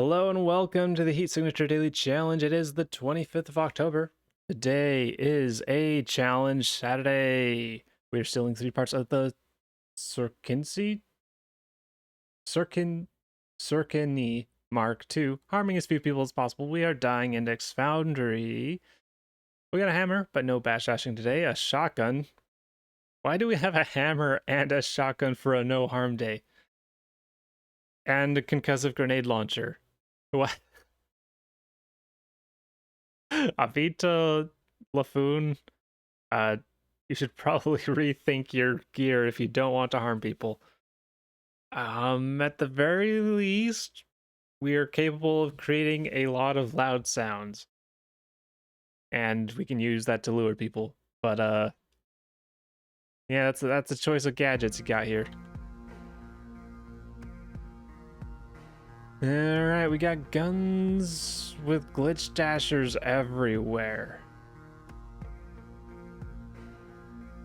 Hello and welcome to the Heat Signature Daily Challenge. It is the 25th of October. Today is a challenge Saturday. We are stealing 3 parts of the Circincy Mark II, harming as few people as possible. We are dying Index Foundry. We got a hammer, but no bashdashing today. A shotgun. Why do we have a hammer and a shotgun for a no harm day? And a concussive grenade launcher. What? Avita Lafoon, you should probably rethink your gear if you don't want to harm people. At the very least, we are capable of creating a lot of loud sounds. And we can use that to lure people. But, yeah, that's a choice of gadgets you got here. Alright, we got guns with glitch dashers everywhere.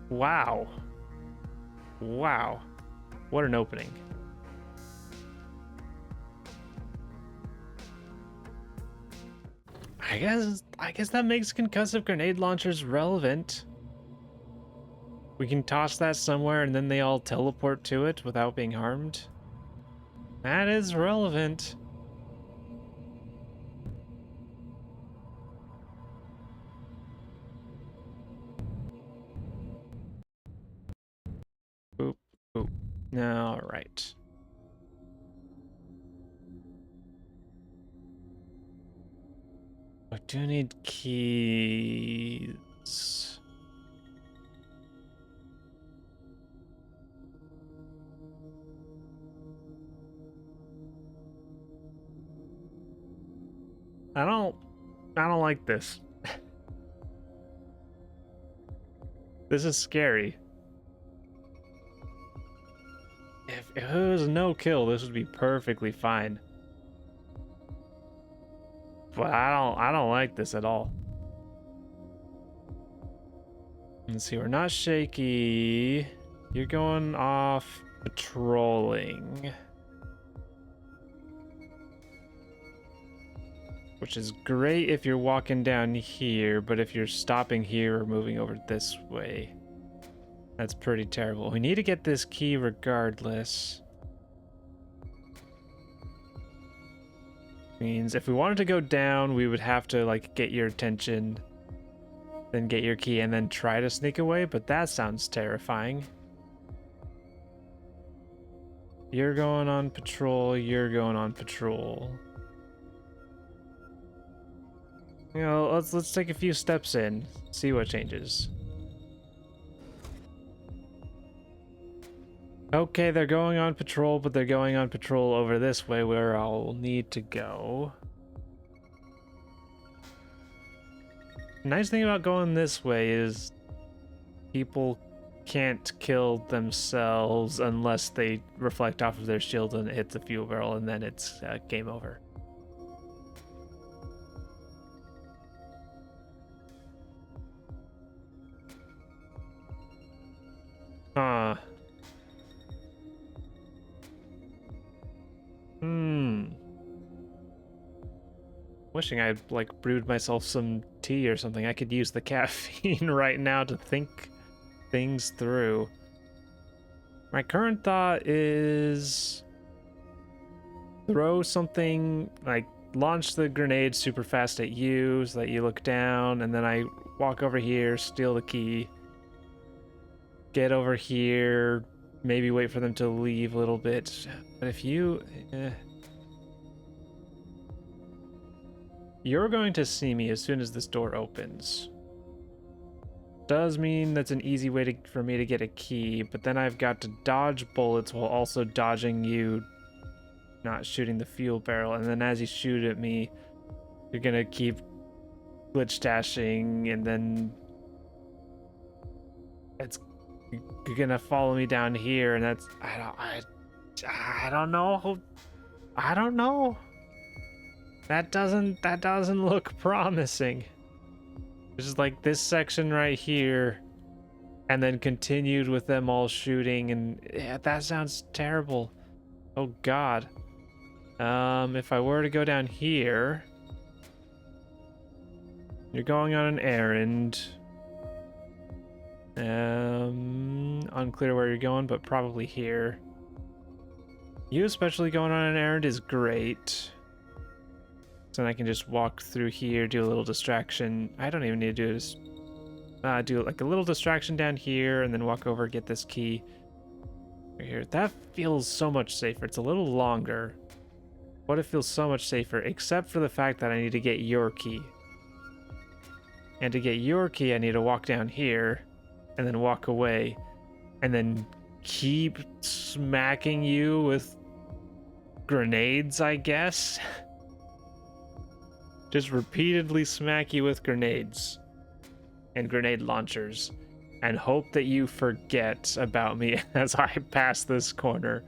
Wow. Wow. What an opening. I guess that makes concussive grenade launchers relevant. We can toss that somewhere and then they all teleport to it without being harmed. That is relevant. Boop, boop. All right. I do need keys. I don't like this. This is scary. If it was no kill, this would be perfectly fine. But I don't like this at all. Let's see, we're not shaky. You're going off patrolling. Which is great if you're walking down here, but if you're stopping here or moving over this way, that's pretty terrible. We need to get this key regardless. Means if we wanted to go down, we would have to like get your attention, then get your key, and then try to sneak away, but that sounds terrifying. You're going on patrol, you're going on patrol. You know, let's take a few steps in, see what changes. Okay, they're going on patrol, but they're going on patrol over this way where I'll need to go. Nice thing about going this way is people can't kill themselves unless they reflect off of their shield and hit the fuel barrel, and then it's game over. Huh. Wishing I'd like brewed myself some tea or something. I could use the caffeine right now to think things through. My current thought is throw something, like launch the grenade super fast at you so that you look down, and then I walk over here, steal the key, get over here, maybe wait for them to leave a little bit. But if you... You're going to see me as soon as this door opens. Does mean that's an easy way for me to get a key, but then I've got to dodge bullets while also dodging you not shooting the fuel barrel, and then as you shoot at me, you're gonna keep glitch dashing, and then you're gonna follow me down here, and that's I don't know. I don't know. That doesn't look promising. It's just like this section right here, and then continued with them all shooting, and yeah, that sounds terrible. Oh God. If I were to go down here, you're going on an errand. Unclear where you're going, but probably here. You especially going on an errand is great. So then I can just walk through here, do a little distraction. I don't even need to do this. Do like a little distraction down here, and then walk over, get this key. Right here. That feels so much safer. It's a little longer, but it feels so much safer, except for the fact that I need to get your key. And to get your key, I need to walk down here, and then walk away, and then keep smacking you with grenades, I guess. Just repeatedly smack you with grenades and grenade launchers, and hope that you forget about me as I pass this corner.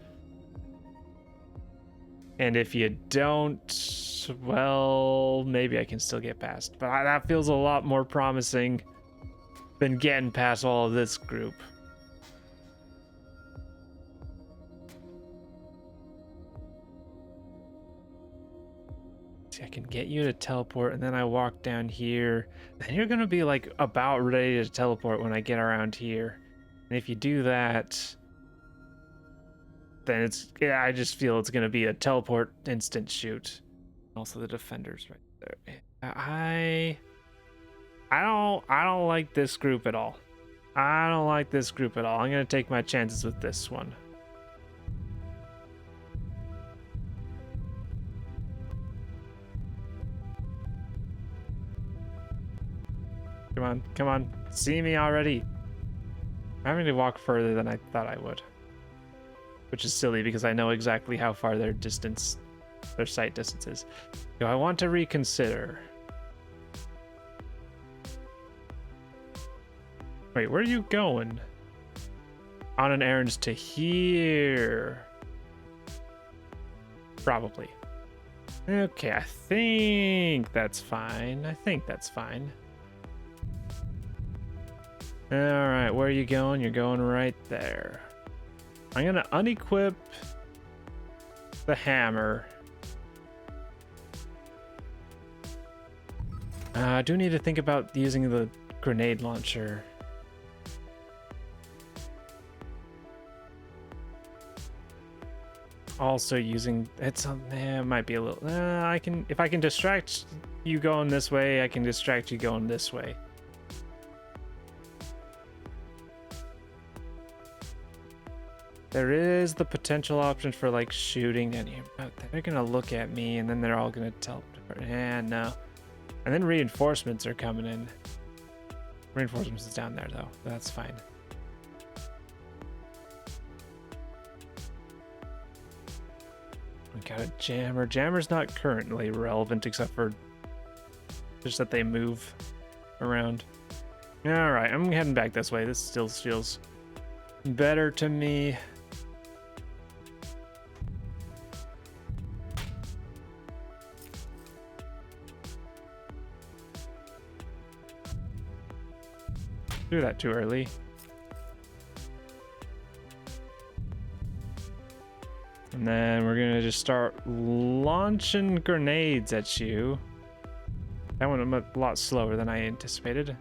And if you don't, well, maybe I can still get past. But that feels a lot more promising than getting past all of this group. See, I can get you to teleport, and then I walk down here. Then you're gonna be like about ready to teleport when I get around here. And if you do that, then yeah, I just feel it's gonna be a teleport instant shoot. Also the defenders right there. I don't like this group at all. I don't like this group at all. I'm gonna take my chances with this one. Come on, come on. See me already. I'm having to walk further than I thought I would. Which is silly because I know exactly how far their sight distance is. Do I want to reconsider? Wait, where are you going? On an errand to here. Probably. Okay, I think that's fine. I think that's fine. Alright, where are you going? You're going right there. I'm gonna unequip the hammer. I do need to think about using the grenade launcher. Also using it might be a little. If I can distract you going this way, I can distract you going this way. There is the potential option for like shooting down here. They're gonna look at me and then they're all gonna teleport. No. And then reinforcements are coming in. Reinforcements is down there though. That's fine. We got a jammer. Jammer's not currently relevant except for just that they move around. Alright, I'm heading back this way. This still feels better to me. Do that too early. And then we're gonna just start launching grenades at you. That went a lot slower than I anticipated.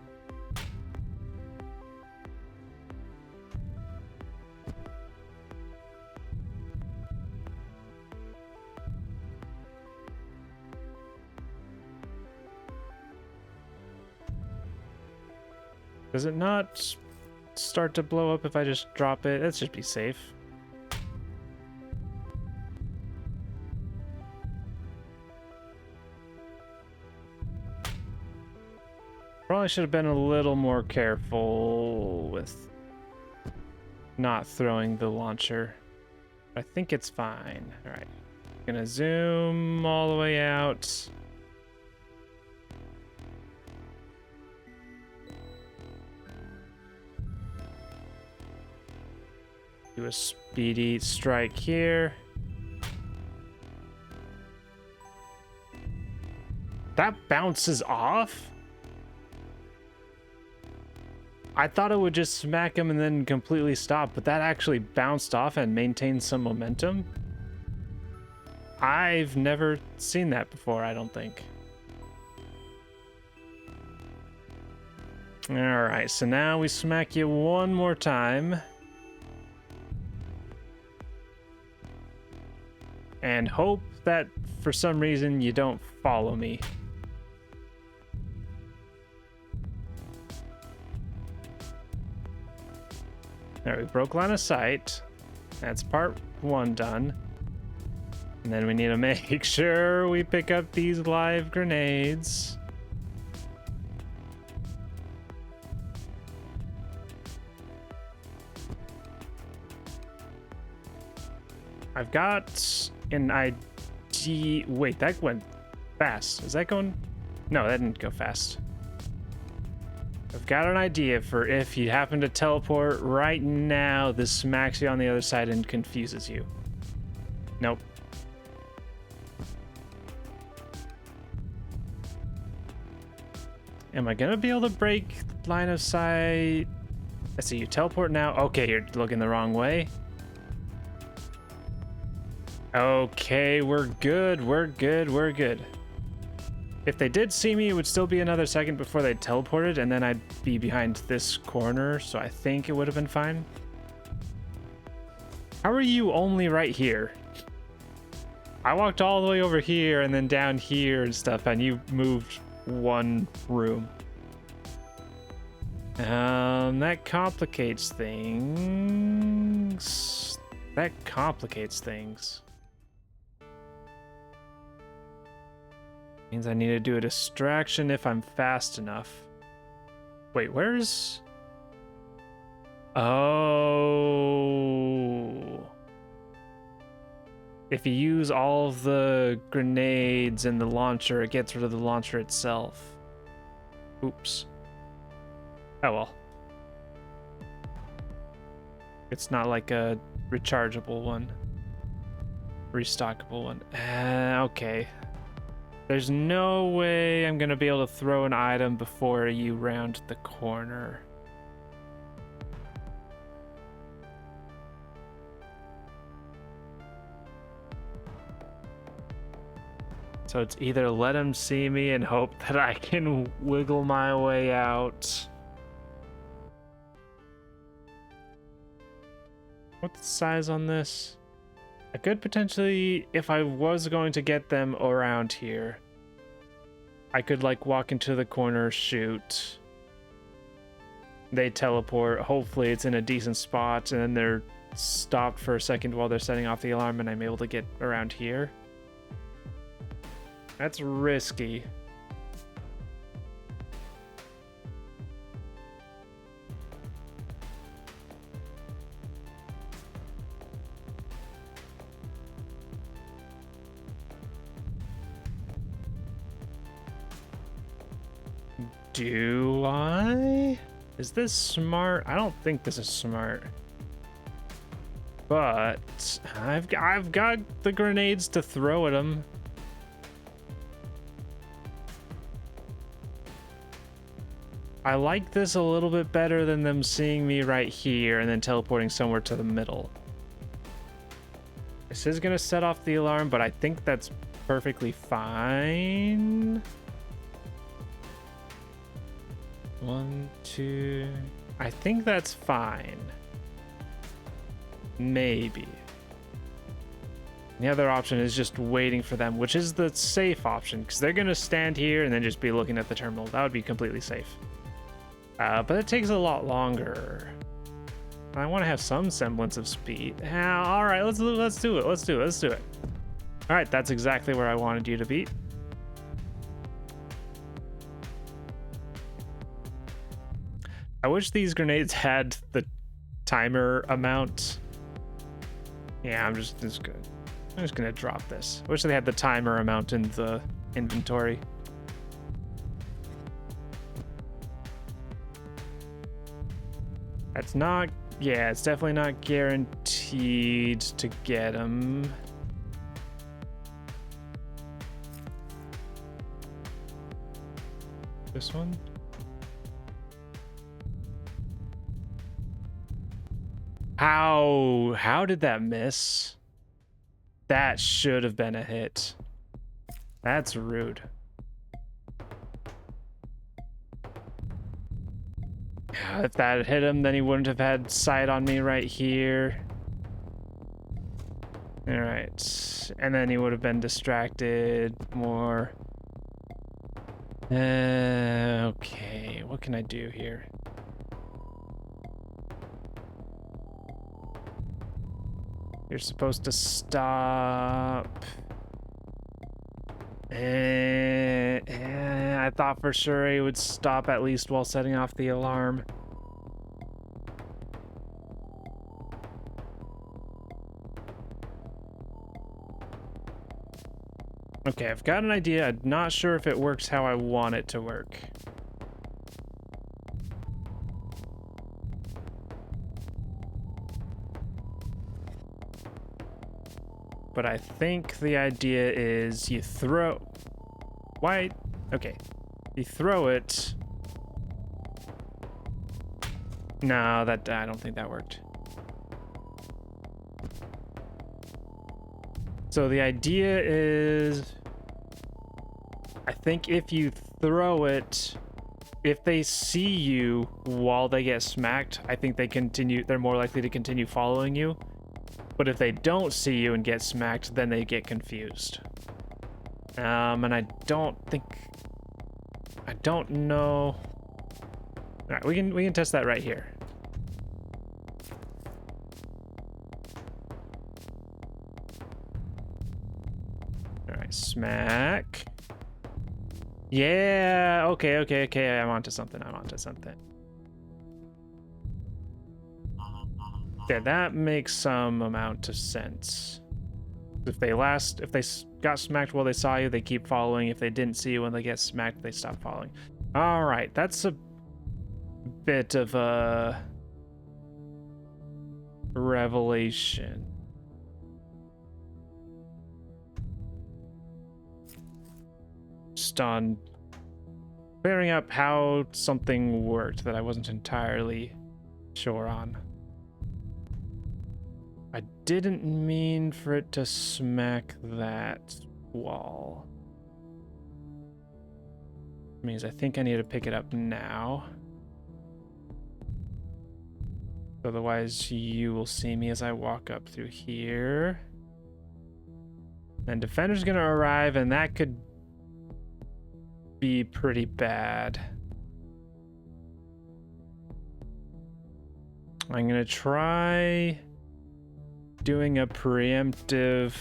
Does it not start to blow up if I just drop it? Let's just be safe. Probably should have been a little more careful with not throwing the launcher. I think it's fine. All right, gonna zoom all the way out. Do a speedy strike here. That bounces off? I thought it would just smack him and then completely stop, but that actually bounced off and maintained some momentum. I've never seen that before, I don't think. Alright, so now we smack you one more time. And hope that for some reason you don't follow me. There, we broke line of sight. That's part 1 done. And then we need to make sure we pick up these live grenades. I've got an idea. Wait, that went fast. Is that going? No, that didn't go fast. I've got an idea for if you happen to teleport right now, this smacks you on the other side and confuses you. Nope. Am I gonna be able to break line of sight? I see you teleport now. Okay, you're looking the wrong way. Okay, we're good, we're good, we're good. If they did see me, it would still be another second before they teleported, and then I'd be behind this corner, so I think it would have been fine. How are you only right here? I walked all the way over here and then down here and stuff, and you moved one room. That complicates things. That complicates things. Means I need to do a distraction if I'm fast enough. Wait, where's... Oh... If you use all of the grenades in the launcher, it gets rid of the launcher itself. Oops. Oh well. It's not like a rechargeable one. Restockable one. Okay. There's no way I'm gonna be able to throw an item before you round the corner. So it's either let him see me and hope that I can wiggle my way out. What's the size on this? I could potentially, if I was going to get them around here, I could like walk into the corner, shoot. They teleport. Hopefully it's in a decent spot and then they're stopped for a second while they're setting off the alarm and I'm able to get around here. That's risky. Do I? Is this smart? I don't think this is smart. But I've got the grenades to throw at them. I like this a little bit better than them seeing me right here and then teleporting somewhere to the middle. This is gonna set off the alarm, but I think that's perfectly fine. 1, 2... I think that's fine. Maybe. The other option is just waiting for them, which is the safe option, because they're gonna stand here and then just be looking at the terminal. That would be completely safe. But it takes a lot longer. I want to have some semblance of speed. All right, let's do it. Let's do it. All right, that's exactly where I wanted you to be. I wish these grenades had the timer amount. Yeah, I'm just gonna drop this. I wish they had the timer amount in the inventory. That's not, yeah, it's definitely not guaranteed to get them. This one? How did that miss? That should have been a hit. That's rude. If that had hit him, then he wouldn't have had sight on me right here. All right, and then he would have been distracted more. Okay, what can I do here? You're supposed to stop. I thought for sure he would stop at least while setting off the alarm. Okay, I've got an idea. I'm not sure if it works how I want it to work. But I think the idea is you throw... Why? Okay. You throw it... No, that I don't think that worked. So the idea is... I think if you throw it... If they see you while they get smacked, I think they're more likely to continue following you. But if they don't see you and get smacked, then they get confused. And I don't know. All right, we can test that right here. All right, smack. Yeah, okay. I'm onto something. Yeah, that makes some amount of sense. If they got smacked while they saw you, they keep following. If they didn't see you when they get smacked, they stop following. All right, that's a bit of a revelation. Just on clearing up how something worked that I wasn't entirely sure on. I didn't mean for it to smack that wall. Means I think I need to pick it up now. Otherwise, you will see me as I walk up through here. And defender's gonna arrive, and that could be pretty bad. I'm gonna try doing a preemptive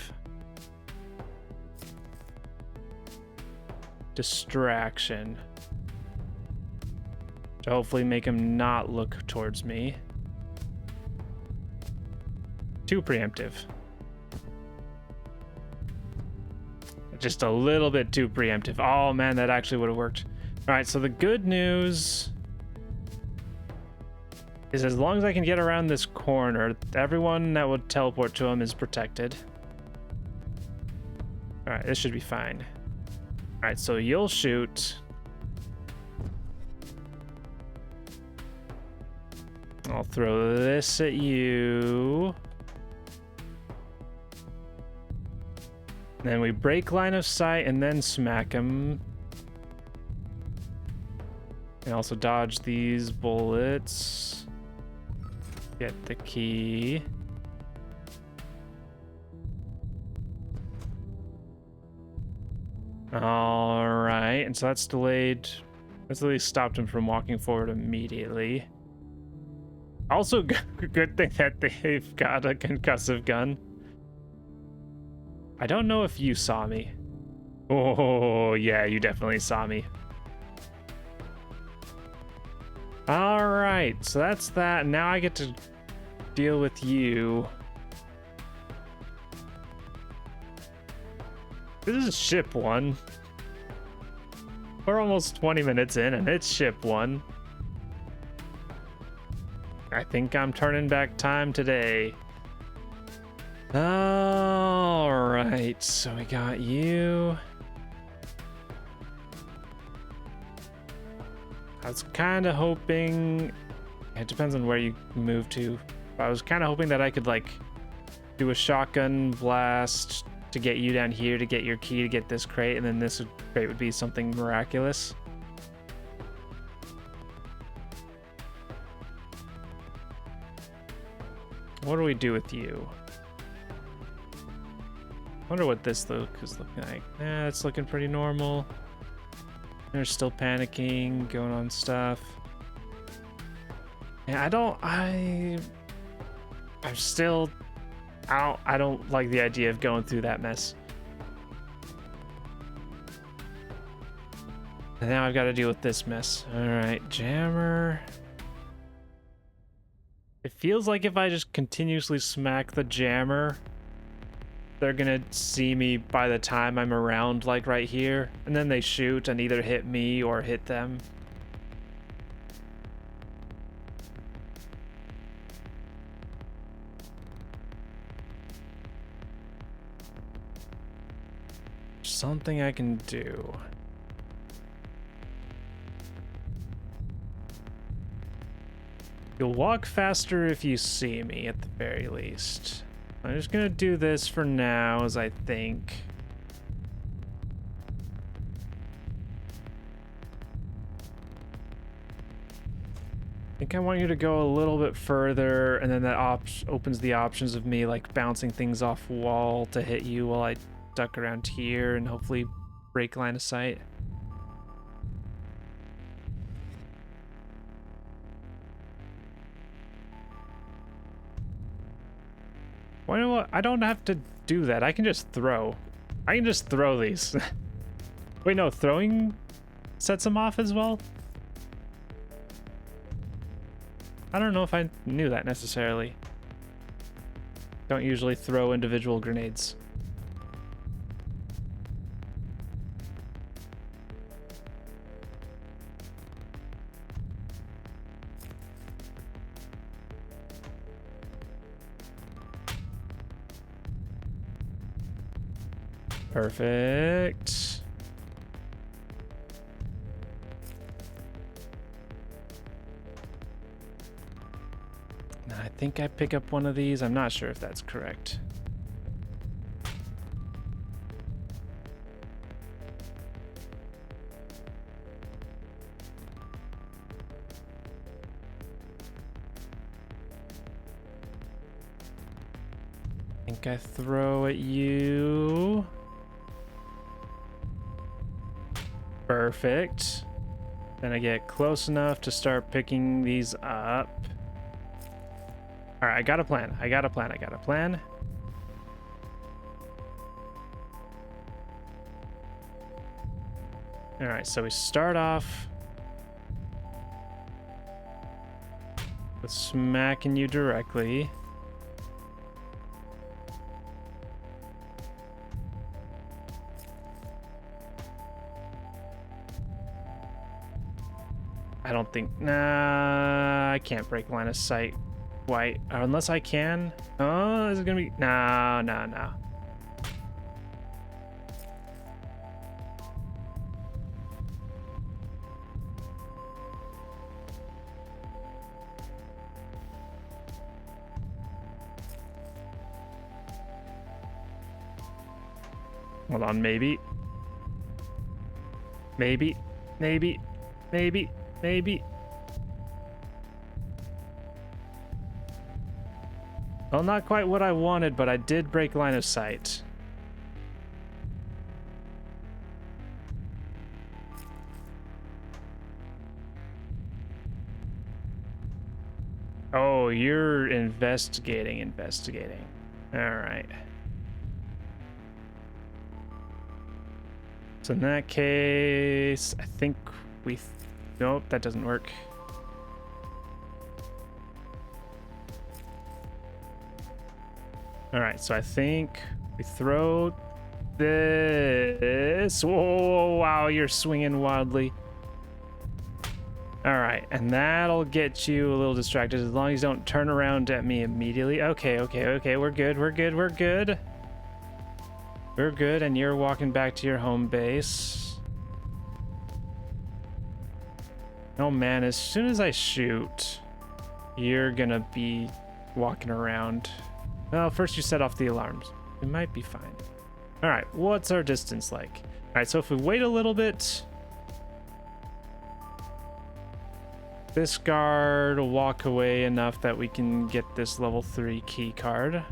distraction to hopefully make him not look towards me. Too preemptive. Just a little bit too preemptive. Oh man, that actually would have worked. All right, so the good news is as long as I can get around this corner, everyone that would teleport to him is protected. All right, this should be fine. All right, so you'll shoot. I'll throw this at you. Then we break line of sight and then smack him. And also dodge these bullets. Get the key. All right, and so that's delayed. That's at least stopped him from walking forward immediately. Also, good thing that they've got a concussive gun. I don't know if you saw me. Oh, yeah, you definitely saw me. All right, so that's that. Now I get to deal with you. This is ship 1. We're almost 20 minutes in, and it's ship 1. I think I'm turning back time today. All right, so we got you. I was kind of hoping, it depends on where you move to, but I was kind of hoping that I could like do a shotgun blast to get you down here to get your key to get this crate, and then this crate would be something miraculous. What do we do with you? Wonder what this look is looking like. It's looking pretty normal. They're still panicking, going on stuff. Yeah, I don't like the idea of going through that mess. And now I've got to deal with this mess. All right, jammer. It feels like if I just continuously smack the jammer, they're gonna see me by the time I'm around, like right here, and then they shoot and either hit me or hit them. Something I can do. You'll walk faster if you see me, at the very least. I'm just gonna do this for now, as I think. I think I want you to go a little bit further, and then that opens the options of me like bouncing things off wall to hit you while I duck around here and hopefully break line of sight. Well, you know what? I don't have to do that. I can just throw. I can just throw these. Wait, no, throwing sets them off as well? I don't know if I knew that necessarily. Don't usually throw individual grenades. Perfect. I think I pick up one of these. I'm not sure if that's correct. I think I throw at you. Perfect. Then I get close enough to start picking these up. All right, I got a plan. I got a plan. All right, so we start off with smacking you directly. I don't think... Nah, I can't break line of sight. White. Unless I can. Oh, is it gonna be... No. Hold on, maybe. Maybe. Well, not quite what I wanted, but I did break line of sight. Oh, you're investigating. All right. So in that case, I think we... Nope, that doesn't work. All right, so I think we throw this. Whoa, wow, you're swinging wildly. All right, and that'll get you a little distracted as long as you don't turn around at me immediately. Okay, we're good. We're good, and you're walking back to your home base. Oh man, as soon as I shoot, you're gonna be walking around. Well, first you set off the alarms. We might be fine. All right, what's our distance like? All right, so if we wait a little bit, this guard will walk away enough that we can get this level 3 key card.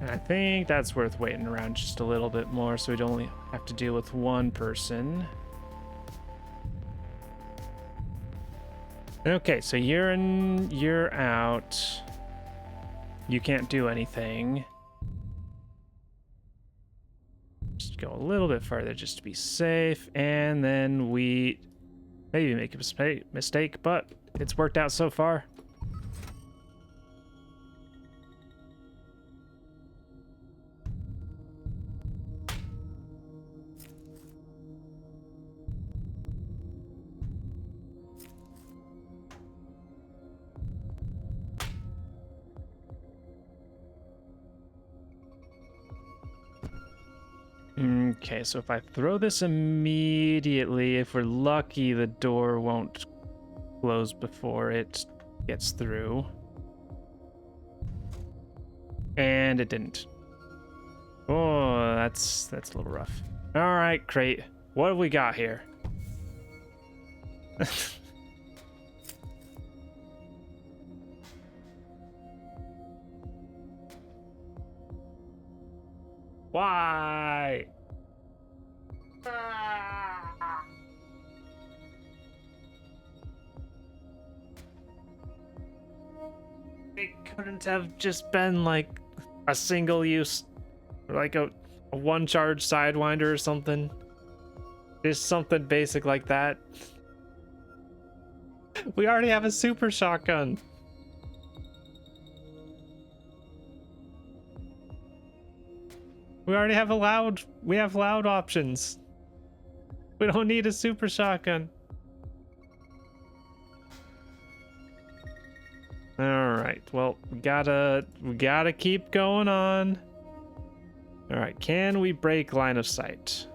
And I think that's worth waiting around just a little bit more so we'd only have to deal with one person. Okay, so you're in, you're out. You can't do anything. Just go a little bit farther just to be safe, and then we maybe make a mistake, but it's worked out so far. Okay, so if I throw this immediately, if we're lucky, the door won't close before it gets through. And it didn't. Oh, that's a little rough. All right, Crate. What have we got here? Why? It couldn't have just been like a single use, like a one charge sidewinder or something. Just something basic like that. We already have a super shotgun. We already have we have loud options. We don't need a super shotgun. All right, well, we gotta keep going on. All right, can we break line of sight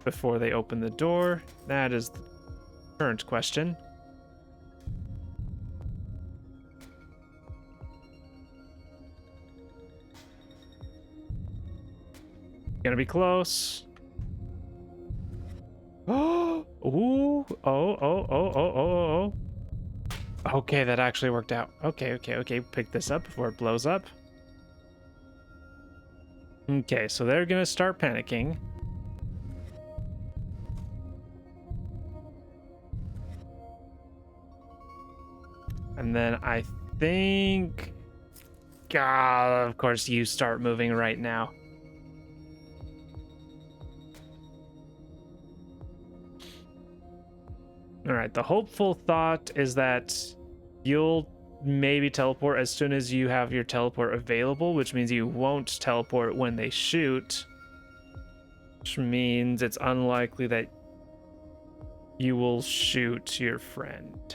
before they open the door? That is the current question. Gonna be close. Oh, ooh, oh. Okay, that actually worked out. Okay. Pick this up before it blows up. Okay, so they're gonna start panicking. And then I think... God, of course you start moving right now. All right, the hopeful thought is that you'll maybe teleport as soon as you have your teleport available, which means you won't teleport when they shoot, which means it's unlikely that you will shoot your friend.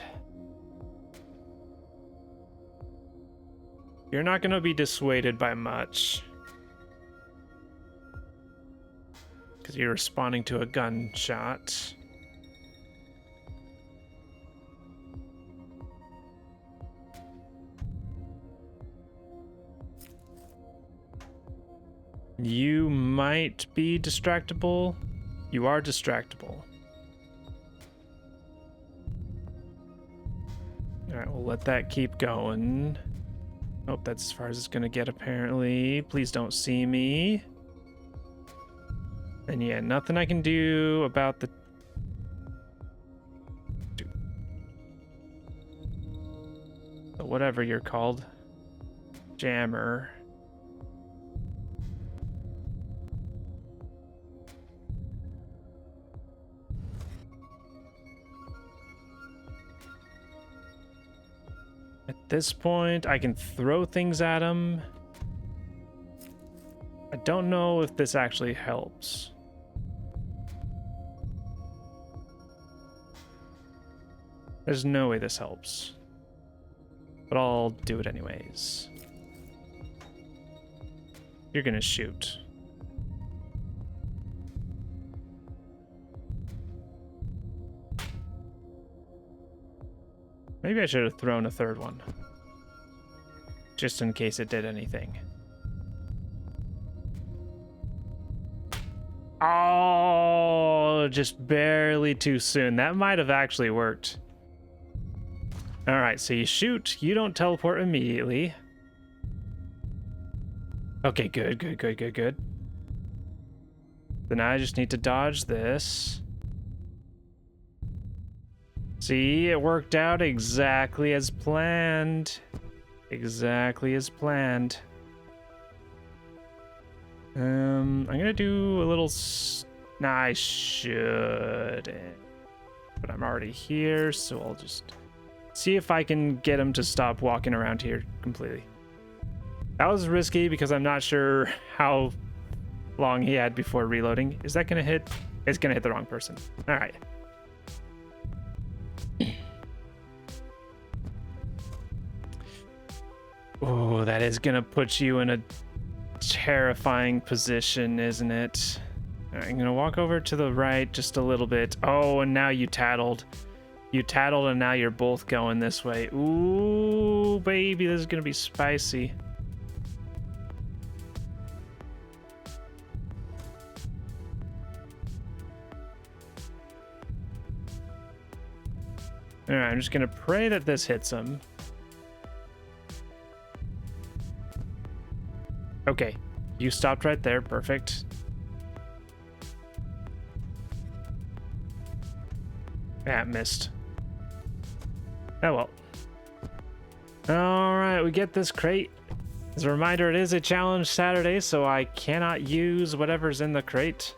You're not going to be dissuaded by much because you're responding to a gunshot. You might be distractible. You are distractible. All right, we'll let that keep going. Oh, that's as far as it's gonna get, apparently. Please don't see me. And yeah, nothing I can do about the... whatever you're called. Jammer. At this point, I can throw things at him. I don't know if this actually helps. There's no way this helps. But I'll do it anyways. You're gonna shoot. Maybe I should have thrown a third one. Just in case it did anything. Oh, just barely too soon. That might have actually worked. All right, so you shoot. You don't teleport immediately. Okay, good, good, good, good, good. Then I just need to dodge this. See, it worked out exactly as planned. Exactly as planned. I'm gonna do a little. Nah, I should. But I'm already here, so I'll just see if I can get him to stop walking around here completely. That was risky because I'm not sure how long he had before reloading. Is that gonna hit? It's gonna hit the wrong person. All right. Oh, that is gonna put you in a terrifying position, isn't it? All right, I'm gonna walk over to the right just a little bit. Oh, and now you tattled. You tattled, and now you're both going this way. Ooh, baby, this is gonna be spicy. All right, I'm just gonna pray that this hits him. Okay, you stopped right there. Perfect. Ah, missed. Oh well. All right, we get this crate. As a reminder, it is a challenge Saturday, so I cannot use whatever's in the crate.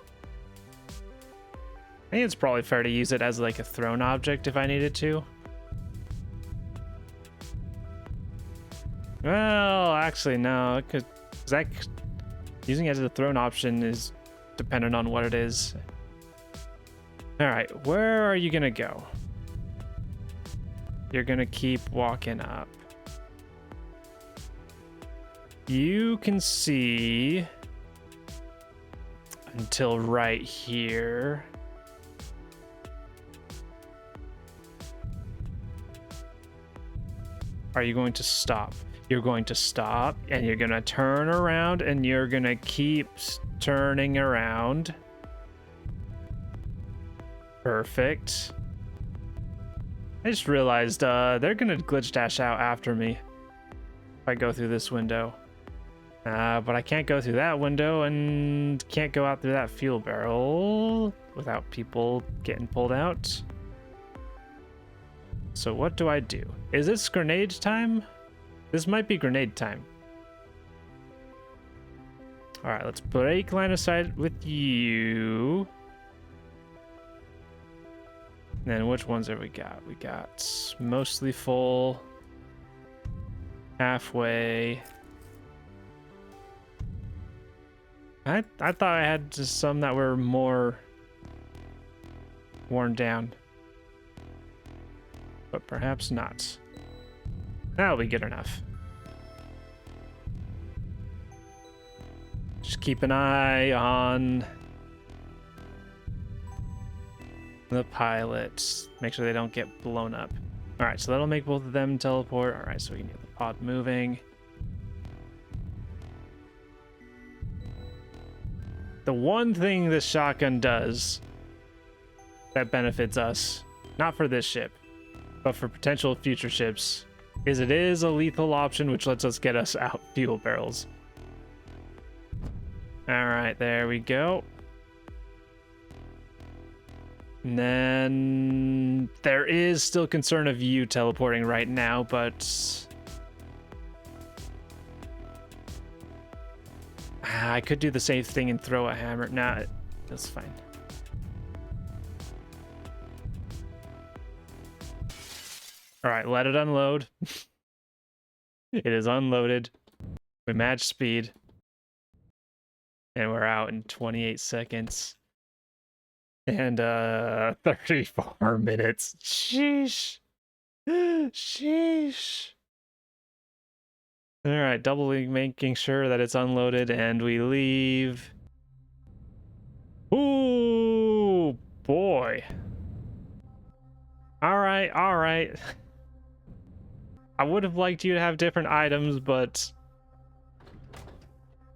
I think it's probably fair to use it as like a thrown object if I needed to. Well, actually, no, because using it as a thrown option is dependent on what it is. All right, where are you gonna go? You're gonna keep walking up. You can see until right here. Are you going to stop? You're going to stop and you're going to turn around and you're going to keep turning around. Perfect. I just realized they're going to glitch dash out after me if I go through this window. But I can't go through that window and can't go out through that fuel barrel without people getting pulled out. So what do I do? Is this grenade time? This might be grenade time. All right, let's break line of sight with you. And then which ones have we got? We got mostly full, halfway. I thought I had just some that were more worn down, but perhaps not. That'll be good enough. Just keep an eye on the pilots. Make sure they don't get blown up. All right, so that'll make both of them teleport. All right, so we can get the pod moving. The one thing this shotgun does that benefits us, not for this ship, but for potential future ships, is it is a lethal option, which lets us get us out fuel barrels. All right, there we go. And then there is still concern of you teleporting right now, but I could do the same thing and throw a hammer. Nah, that's fine. All right, let it unload. It is unloaded. We match speed. And we're out in 28 seconds. And 34 minutes. Sheesh. Sheesh. All right, doubling, making sure that it's unloaded, and we leave. Ooh, boy. All right, all right. I would have liked you to have different items, but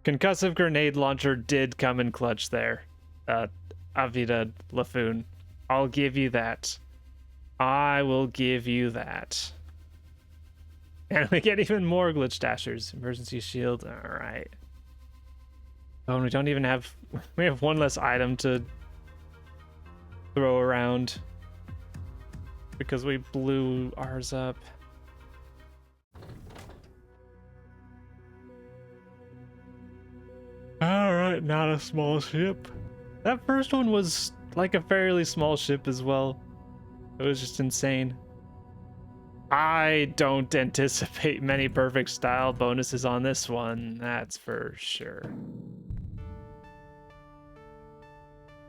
concussive grenade launcher did come in clutch there. Avida Lafoon. I'll give you that. I will give you that. And we get even more glitch dashers. Emergency shield. All right. Oh, and we don't even have... We have one less item to throw around because we blew ours up. All right, not a small ship. That first one was like a fairly small ship as well. It was just insane. I don't anticipate many perfect style bonuses on this one, that's for sure.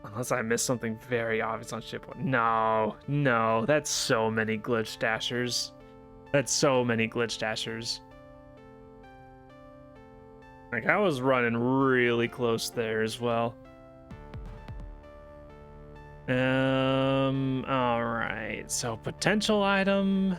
Unless I missed something very obvious on ship one. No, that's so many glitch dashers. That's so many glitch dashers. Like, I was running really close there as well. Alright, so potential item.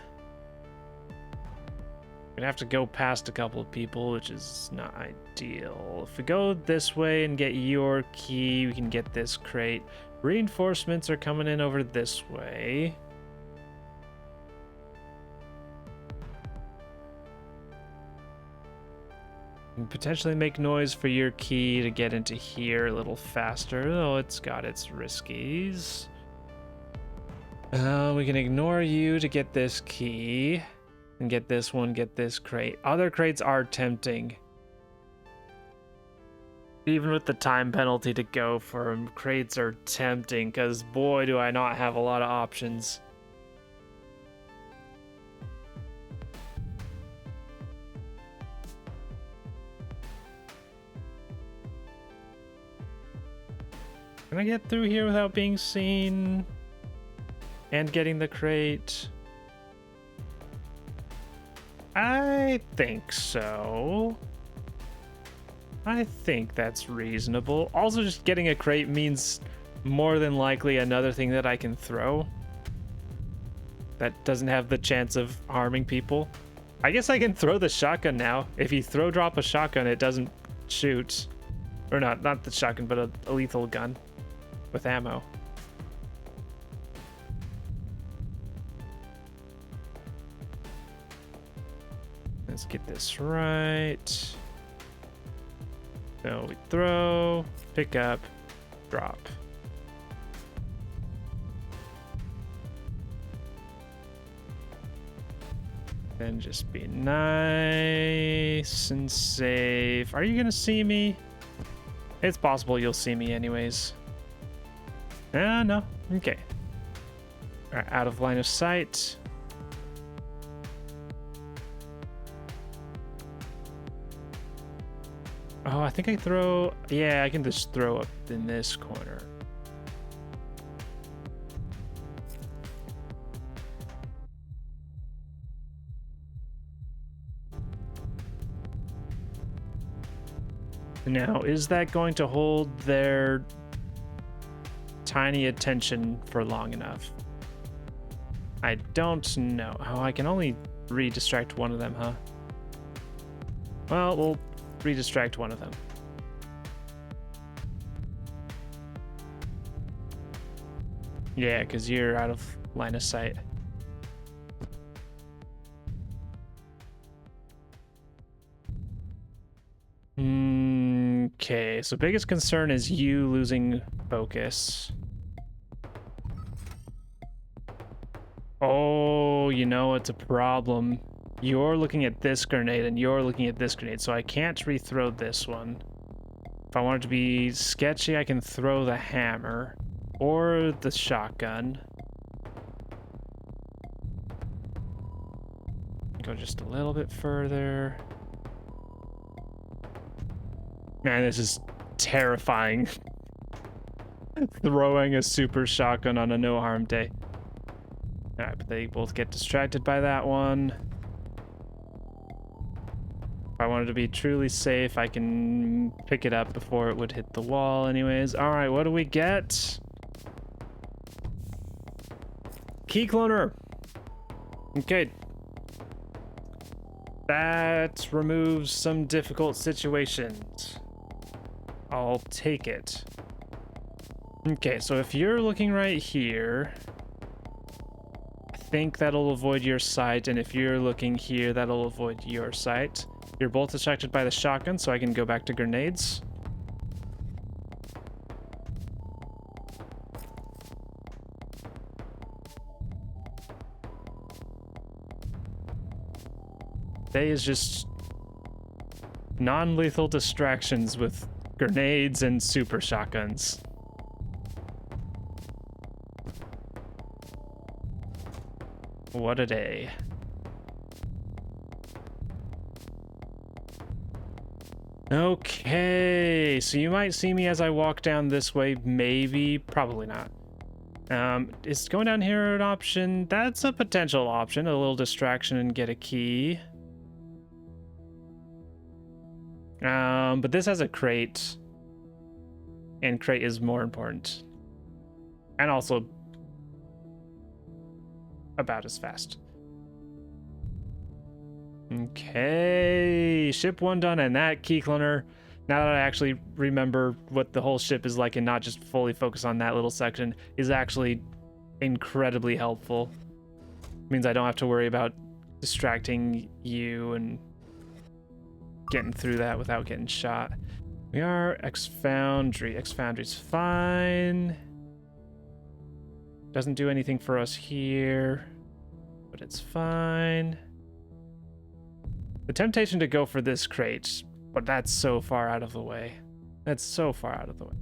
Gonna have to go past a couple of people, which is not ideal. If we go this way and get your key, we can get this crate. Reinforcements are coming in over this way. And potentially make noise for your key to get into here a little faster, though it's got its riskies. We can ignore you to get this key. And get this one, get this crate. Other crates are tempting. Even with the time penalty to go for them, crates are tempting, because boy do I not have a lot of options. Can I get through here without being seen? And getting the crate? I think so. I think that's reasonable. Also, just getting a crate means more than likely another thing that I can throw that doesn't have the chance of harming people. I guess I can throw the shotgun now. If you drop a shotgun, it doesn't shoot. Or not the shotgun, but a lethal gun with ammo. Let's get this right. So we throw, pick up, drop. Then just be nice and safe. Are you gonna see me? It's possible you'll see me anyways. No. Okay. All right, out of line of sight. Oh, I think I throw... Yeah, I can just throw up in this corner. Now, is that going to hold their tiny attention for long enough? I don't know. Oh, I can only redistract one of them, huh? Well, we'll redistract one of them. Yeah, because you're out of line of sight. Okay, so biggest concern is you losing focus. Oh, you know, it's a problem. You're looking at this grenade and you're looking at this grenade, so I can't rethrow this one. If I want it to be sketchy, I can throw the hammer or the shotgun. Go just a little bit further. Man, this is terrifying. Throwing a super shotgun on a no-harm day. Alright, but they both get distracted by that one. If I wanted to be truly safe, I can pick it up before it would hit the wall anyways. Alright, what do we get? Key cloner! Okay. That removes some difficult situations. I'll take it. Okay, so if you're looking right here, I think that'll avoid your sight, and if you're looking here, that'll avoid your sight. You're both distracted by the shotgun, so I can go back to grenades. Today is just non-lethal distractions with grenades and super shotguns. What a day. Okay, so you might see me as I walk down this way, maybe, probably not. Is going down here an option? That's a potential option, a little distraction and get a key. But this has a crate, and crate is more important. And also about as fast. Okay, ship 1 done, and that key cloner, now that I actually remember what the whole ship is like and not just fully focus on that little section, is actually incredibly helpful. Means I don't have to worry about distracting you and getting through that without getting shot. We are X-Foundry. X-Foundry's fine. Doesn't do anything for us here, but it's fine. The temptation to go for this crate, but that's so far out of the way. That's so far out of the way.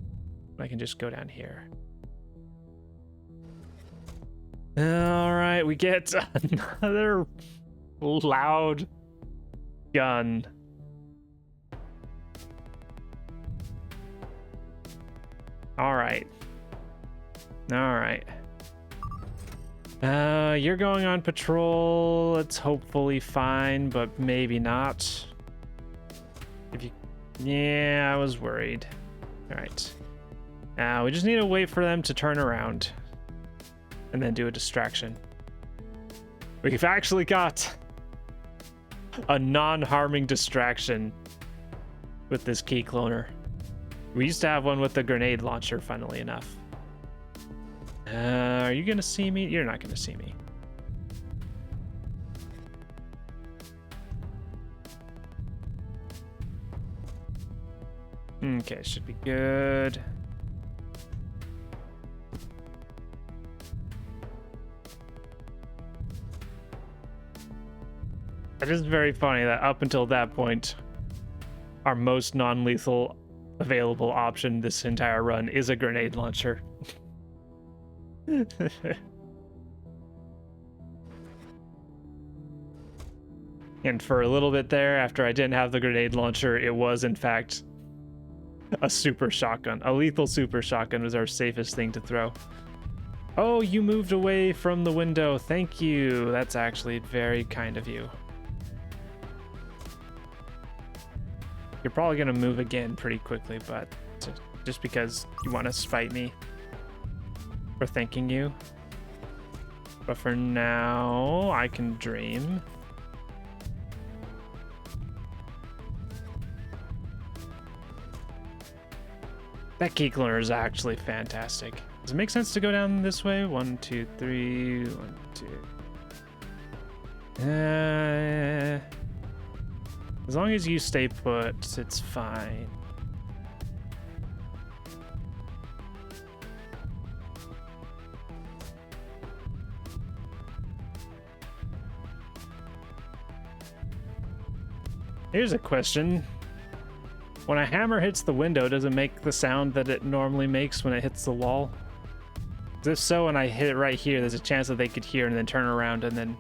I can just go down here. All right, we get another loud gun. All right. All right. You're going on patrol. It's hopefully fine, but maybe not. If you... Yeah, I was worried. All right. We just need to wait for them to turn around and then do a distraction. We've actually got a non-harming distraction with this key cloner. We used to have one with the grenade launcher, funnily enough. Are you gonna see me? You're not gonna see me. Okay, should be good. It is very funny that up until that point, our most non-lethal available option this entire run is a grenade launcher. And for a little bit there, after I didn't have the grenade launcher, it was in fact a super shotgun. A lethal super shotgun was our safest thing to throw. Oh, you moved away from the window. Thank you. That's actually very kind of you. You're probably gonna move again pretty quickly, but just because you want to spite me for thanking you. But for now, I can dream. That key cloner is actually fantastic. Does it make sense to go down this way? 1, 2, 3, 1, 2. As long as you stay put, it's fine. Here's a question. When a hammer hits the window, does it make the sound that it normally makes when it hits the wall? If so, and I hit it right here, there's a chance that they could hear and then turn around and then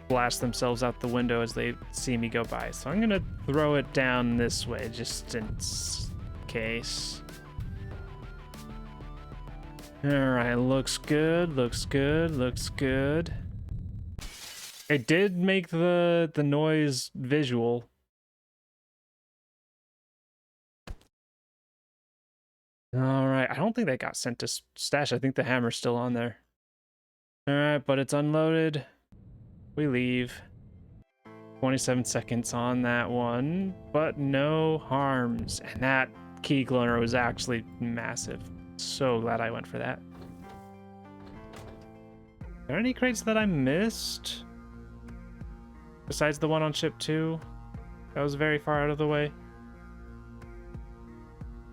blast themselves out the window as they see me go by. So I'm gonna throw it down this way just in case. All right, looks good, looks good, looks good. It did make the noise visual. All right, I don't think they got sent to stash. I think the hammer's still on there. All right, but it's unloaded. We leave. 27 seconds on that one, but no harms. And that key cloner was actually massive. So glad I went for that. Are there any crates that I missed? Besides the one on ship 2? That was very far out of the way.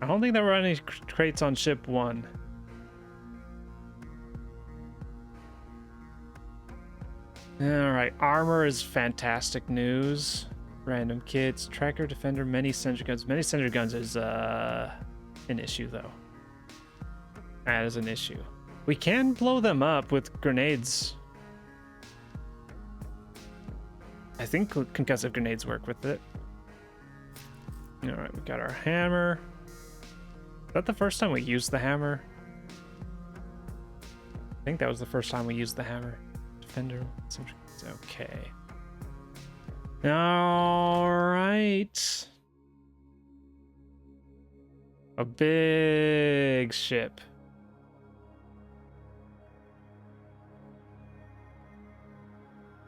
I don't think there were any crates on ship 1. Alright, armor is fantastic news. Random kits, tracker, defender, many sentry guns. Many sentry guns is an issue though. That is an issue. We can blow them up with grenades. I think concussive grenades work with it. Alright, we got our hammer. Is that the first time we used the hammer? I think that was the first time we used the hammer. Defender. Okay. All right. A big ship.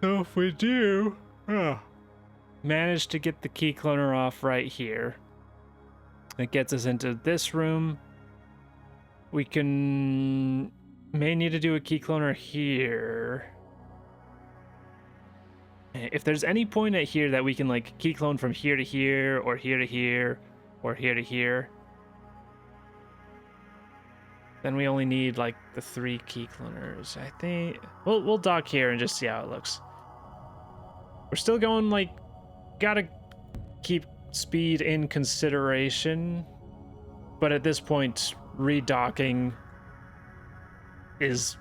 So if we do manage to get the key cloner off right here, it gets us into this room. We may need to do a key cloner here. If there's any point at here that we can like key clone from here to here, or here to here, or here to here, then we only need like the 3 key cloners. I think we'll dock here and just see how it looks. We're still going like, gotta keep speed in consideration, but at this point redocking is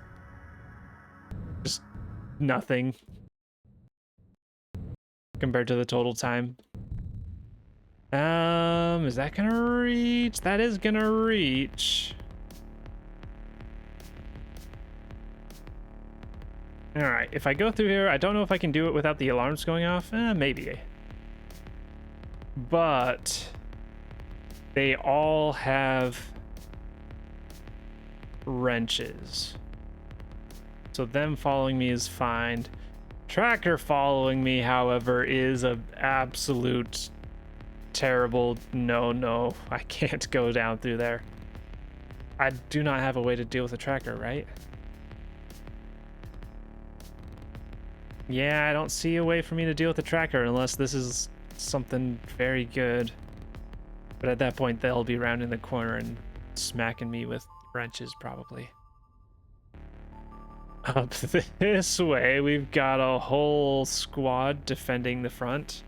just nothing compared to the total time. Is that gonna reach? That is gonna reach. All right, if I go through here, I don't know if I can do it without the alarms going off. Maybe. But they all have wrenches. So them following me is fine. Tracker following me, however, is an absolute terrible no. I can't go down through there. I do not have a way to deal with a tracker, right? Yeah, I don't see a way for me to deal with the tracker unless this is something very good. But at that point, they'll be rounding the corner and smacking me with wrenches, probably. Up this way, we've got a whole squad defending the front.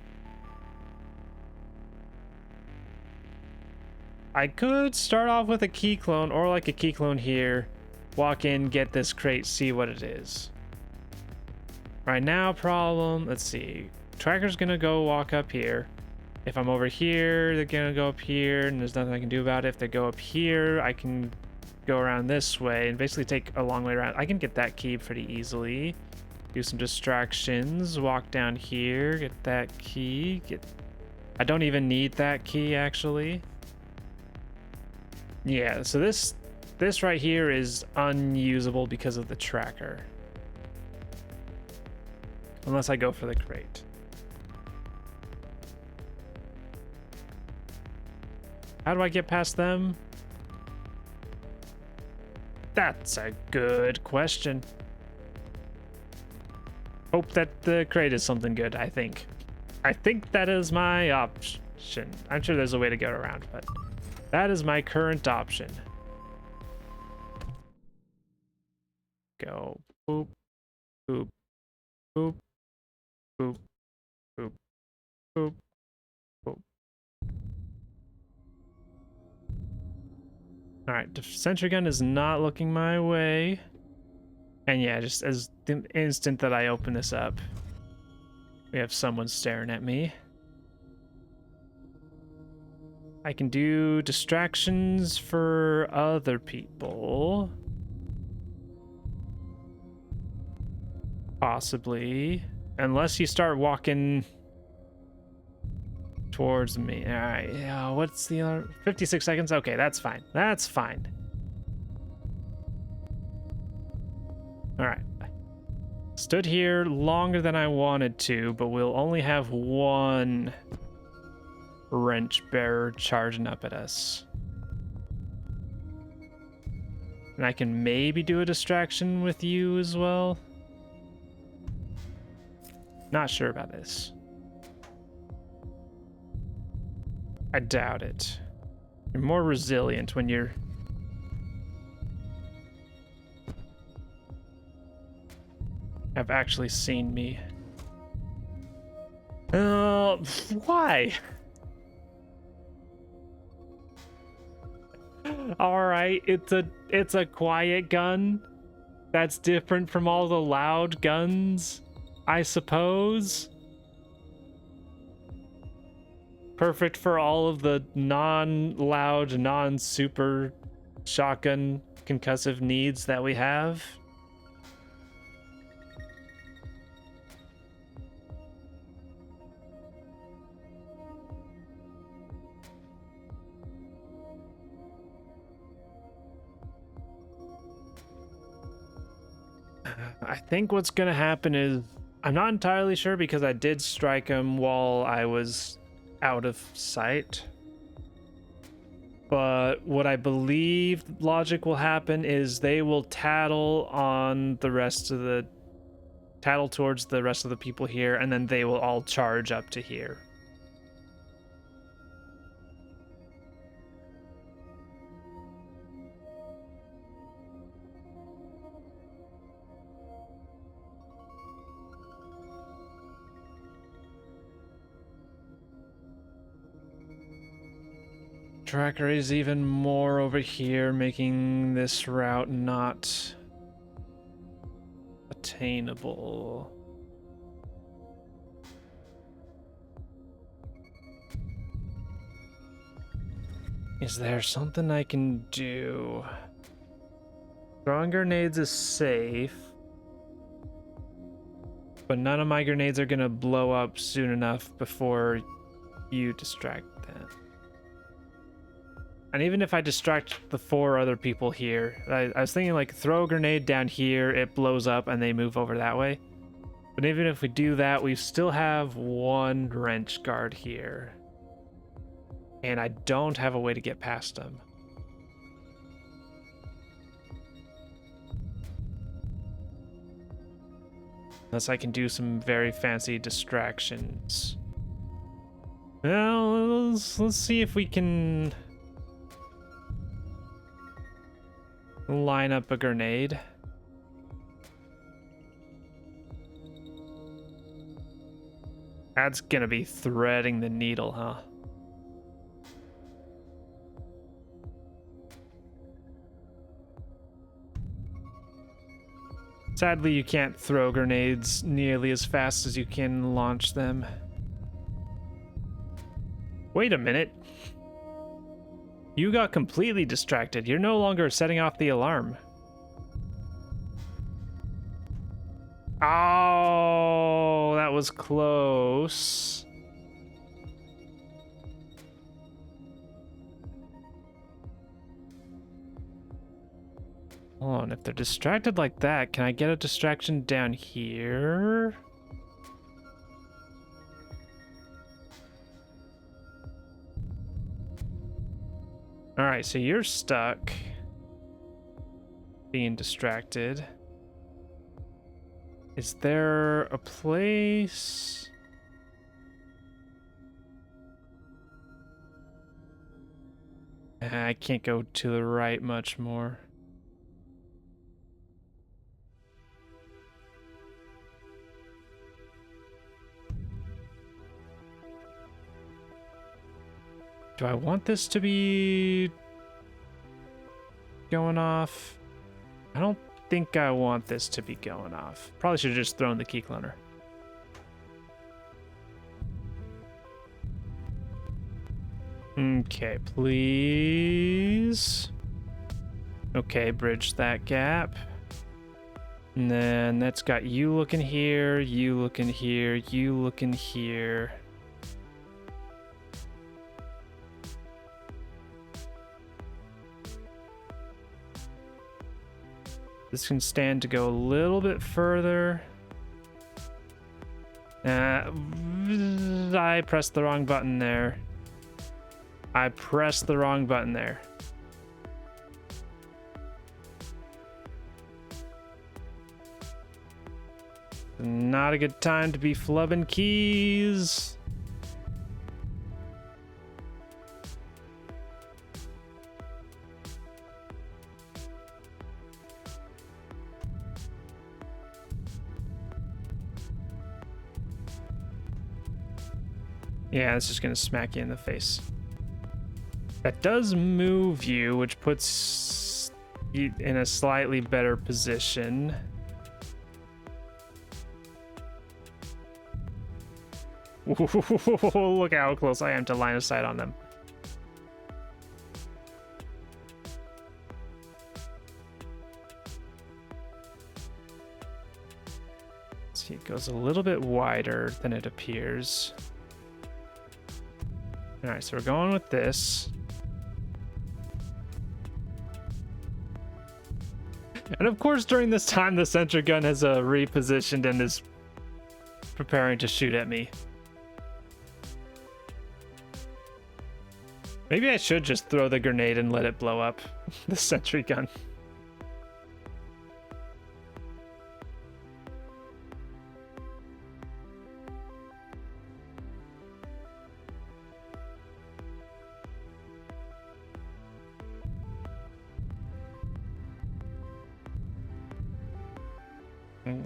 I could start off with a key clone, or like a key clone here, walk in, get this crate, see what it is. Right now, problem, let's see. Tracker's gonna go walk up here. If I'm over here, they're gonna go up here, and there's nothing I can do about it. If they go up here, I can go around this way and basically take a long way around. I can get that key pretty easily. Do some distractions, walk down here, get that key, I don't even need that key, actually. Yeah, so this right here is unusable because of the tracker. Unless I go for the crate. How do I get past them? That's a good question. Hope that the crate is something good, I think. I think that is my option. I'm sure there's a way to get around, but that is my current option. Go. Boop. Boop. Boop. Boop. Boop. Boop. Boop. Alright, the sentry gun is not looking my way. And yeah, just as the instant that I open this up, we have someone staring at me. I can do distractions for other people. Possibly. Unless you start walking towards me. All right. Yeah, what's the other? 56 seconds? Okay, that's fine. That's fine. All right. Stood here longer than I wanted to, but we'll only have one wrench bearer charging up at us. And I can maybe do a distraction with you as well. Not sure about this. I doubt it. You're more resilient when you're... have actually seen me. Why? All right, it's a quiet gun. That's different from all the loud guns, I suppose. Perfect for all of the non-loud, non-super shotgun concussive needs that we have. I think what's gonna happen is, I'm not entirely sure because I did strike him while I was out of sight. But what I believe logic will happen is they will tattle towards the rest of the people here, and then they will all charge up to here. Tracker is even more over here, making this route not attainable. Is there something I can do? Throwing grenades is safe, but none of my grenades are gonna blow up soon enough before you distract them. And even if I distract the 4 other people here, I was thinking like throw a grenade down here, it blows up and they move over that way. But even if we do that, we still have 1 wrench guard here. And I don't have a way to get past them. Unless I can do some very fancy distractions. Well, let's see if we can line up a grenade. That's gonna be threading the needle, huh? Sadly, you can't throw grenades nearly as fast as you can launch them. Wait a minute. You got completely distracted. You're no longer setting off the alarm. Oh, that was close. Hold on, if they're distracted like that, can I get a distraction down here? Alright, so you're stuck being distracted. Is there a place? I can't go to the right much more. Do I want this to be going off? I don't think I want this to be going off. Probably should have just thrown the key cloner. Okay, please. Okay, bridge that gap. And then that's got you looking here, you looking here, you looking here. This can stand to go a little bit further. I pressed the wrong button there. I pressed the wrong button there. Not a good time to be flubbing keys. Yeah, it's just gonna smack you in the face. That does move you, which puts you in a slightly better position. Look how close I am to line of sight on them. See, it goes a little bit wider than it appears. All right, so we're going with this. And of course, during this time, the sentry gun has repositioned and is preparing to shoot at me. Maybe I should just throw the grenade and let it blow up the sentry gun.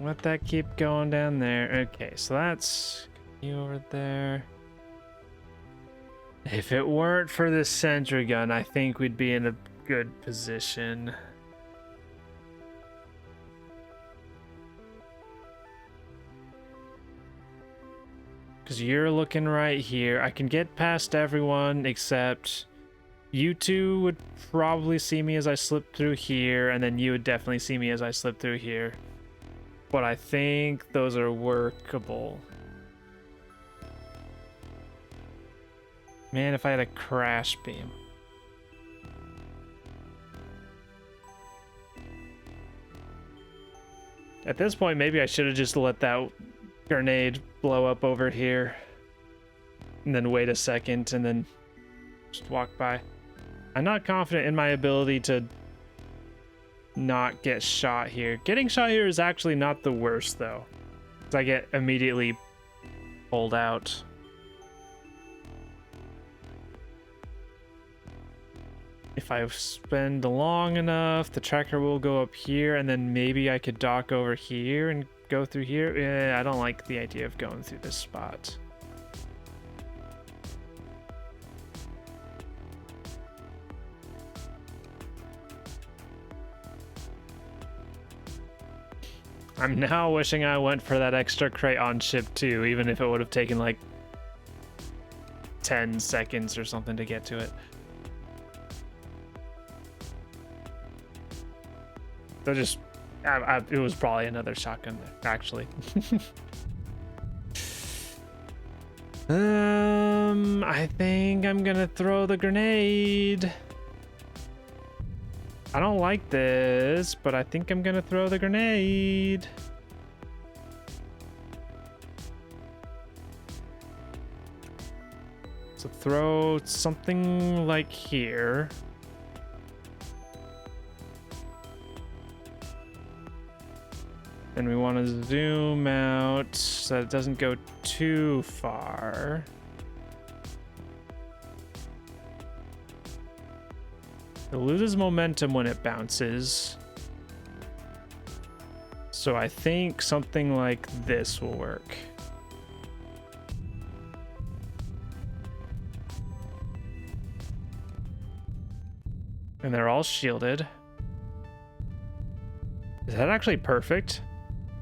Let that keep going down there. Okay, so that's you over there. If it weren't for this sentry gun, I think we'd be in a good position. Because you're looking right here. I can get past everyone except you two would probably see me as I slip through here, and then you would definitely see me as I slip through here. But I think those are workable. Man, if I had a crash beam. At this point, maybe I should have just let that grenade blow up over here. And then wait a second and then just walk by. I'm not confident in my ability to not get shot here. Getting shot here is actually not the worst though, because I get immediately pulled out. If I spend long enough, the tracker will go up here, and then maybe I could dock over here and go through here. I don't like the idea of going through this spot. I'm now wishing I went for that extra crate on ship too, even if it would have taken like 10 seconds or something to get to it. So just, it was probably another shotgun there, actually. I think I'm gonna throw the grenade. I don't like this, but I think I'm gonna throw the grenade. So throw something like here. And we want to zoom out so that it doesn't go too far. It loses momentum when it bounces. So I think something like this will work. And they're all shielded. Is that actually perfect?